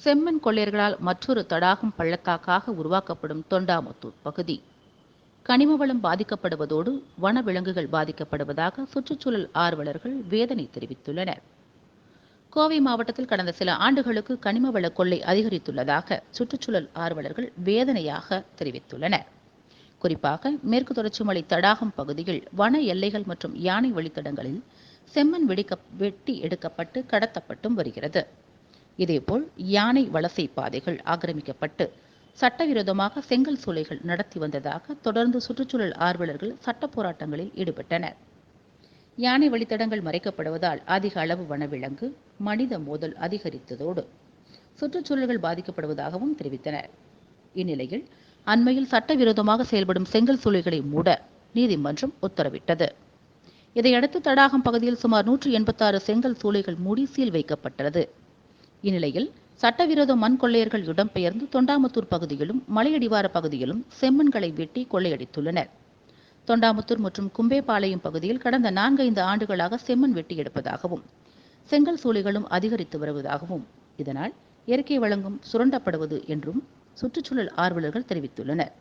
செம்மண் கொள்ளையர்களால் மற்றொரு தடாகம் பள்ளத்தாக்காக உருவாக்கப்படும் தொண்டாமுத்தூர் பகுதி. கனிம வளம் பாதிக்கப்படுவதோடு வனவிலங்குகள் பாதிக்கப்படுவதாக சுற்றுச்சூழல் ஆர்வலர்கள் வேதனை தெரிவித்துள்ளனர். கோவை மாவட்டத்தில் கடந்த சில ஆண்டுகளுக்கு கனிம வள கொள்ளை அதிகரித்துள்ளதாக சுற்றுச்சூழல் ஆர்வலர்கள் வேதனையாக தெரிவித்துள்ளனர். குறிப்பாக மேற்கு தொடர்ச்சி மலை தடாகம் பகுதியில் வன எல்லைகள் மற்றும் யானை வழித்தடங்களில் செம்மண் வெட்டி எடுக்கப்பட்டு கடத்தப்பட்டும் வருகிறது. இதேபோல் யானை வலசை பாதைகள் ஆக்கிரமிக்கப்பட்டு சட்டவிரோதமாக செங்கல் சூளைகள் நடத்தி வந்ததாக தொடர்ந்து சுற்றுச்சூழல் ஆர்வலர்கள் சட்ட போராட்டங்களில் ஈடுபட்டனர். யானை வழித்தடங்கள் மறைக்கப்படுவதால் அதிக அளவு வனவிலங்கு மனித மோதல் அதிகரித்ததோடு சுற்றுச்சூழல்கள் பாதிக்கப்படுவதாகவும் தெரிவித்தனர். இந்நிலையில் அண்மையில் சட்டவிரோதமாக செயல்படும் செங்கல் சூளைகளை மூட நீதிமன்றம் உத்தரவிட்டது. இதையடுத்து தடாகம் பகுதியில் சுமார் 186 செங்கல் சூளைகள் மூடி சீல் வைக்கப்பட்டது. இந்நிலையில் சட்டவிரோத மண் கொள்ளையர்கள் இடம்பெயர்ந்து தொண்டாமுத்தூர் பகுதியிலும் மலையடிவார பகுதியிலும் செம்மண்களை வெட்டி கொள்ளையடித்துள்ளனர். தொண்டாமுத்தூர் மற்றும் கும்பேபாளையம் பகுதியில் கடந்த 4-5 ஆண்டுகளாக செம்மண் வெட்டி எடுப்பதாகவும் செங்கல் சூளைகளும் அதிகரித்து வருவதாகவும் இதனால் இயற்கை வளங்களும் சுரண்டப்படுவது என்றும் சுற்றுச்சூழல் ஆர்வலர்கள் தெரிவித்துள்ளனர்.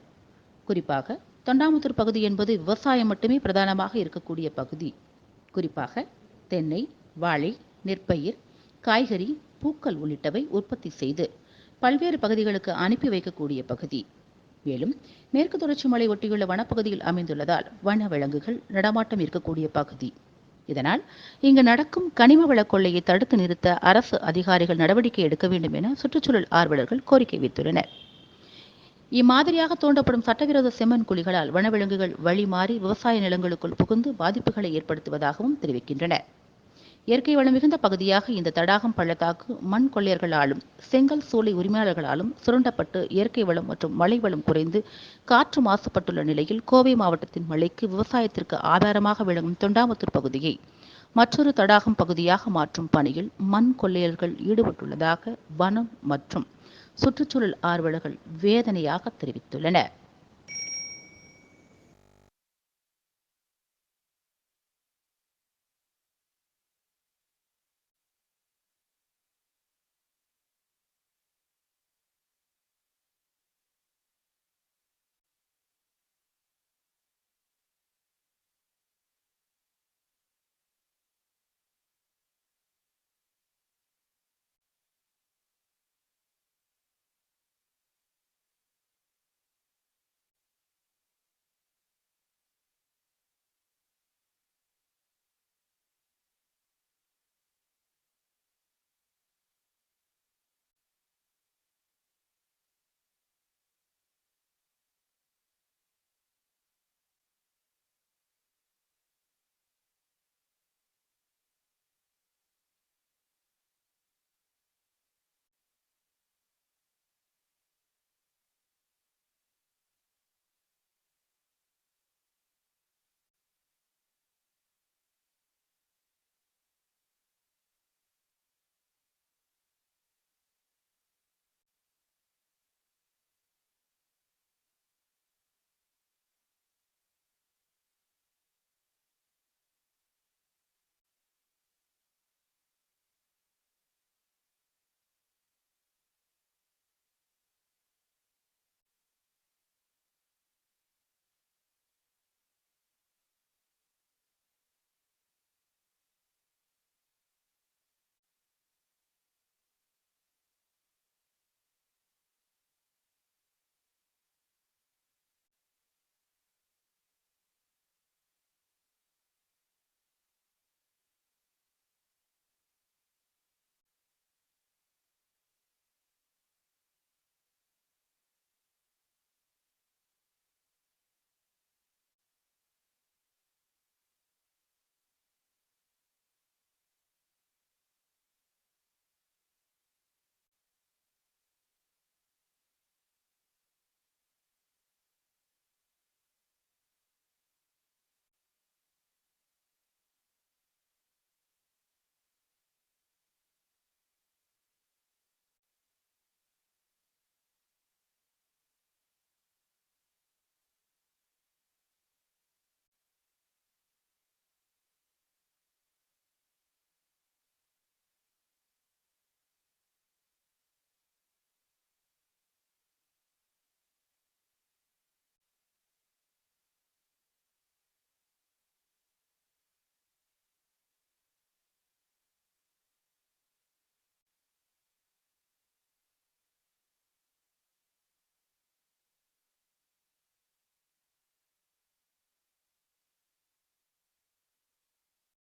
குறிப்பாக தொண்டாமுத்தூர் பகுதி என்பது விவசாயம் மட்டுமே பிரதானமாக இருக்கக்கூடிய பகுதி. குறிப்பாக தென்னை, வாழை, நெற்பயிர், காய்கறி, பூக்கள் உள்ளிட்டவை உற்பத்தி செய்து பல்வேறு பகுதிகளுக்கு அனுப்பி வைக்கக்கூடிய பகுதி. மேலும் மேற்கு தொடர்ச்சி மலை ஒட்டியுள்ள வனப்பகுதியில் அமைந்துள்ளதால் வன விலங்குகள் நடமாட்டம் இருக்கக்கூடிய பகுதி. இதனால் இங்கு நடக்கும் கனிம வள கொள்ளையை தடுத்து நிறுத்த அரசு அதிகாரிகள் நடவடிக்கை எடுக்க வேண்டும் என சுற்றுச்சூழல் ஆர்வலர்கள் கோரிக்கை வைத்துள்ளனர். இம்மாதிரியாக தோண்டப்படும் சட்டவிரோத செம்மண் குழிகளால் வனவிலங்குகள் வழி மாறி விவசாய நிலங்களுக்குள் புகுந்து பாதிப்புகளை ஏற்படுத்துவதாகவும் தெரிவிக்கின்றனர். இயற்கை வளம் மிகுந்த பகுதியாக இந்த தடாகம் பள்ளத்தாக்கு மண் கொள்ளையர்களாலும் செங்கல் சூளை உரிமையாளர்களாலும் சுரண்டப்பட்டு இயற்கை வளம் மற்றும் மழை வளம் குறைந்து காற்று மாசுபட்டுள்ள நிலையில் கோவை மாவட்டத்தின் மழைக்கு விவசாயத்திற்கு ஆதாரமாக விளங்கும் தொண்டாமுத்தூர் பகுதியை மற்றொரு தடாகம் பகுதியாக மாற்றும் பணியில் மண் கொள்ளையர்கள் ஈடுபட்டுள்ளதாக வனம் மற்றும் சுற்றுச்சூழல் ஆர்வலர்கள் வேதனையாக தெரிவித்துள்ளனர்.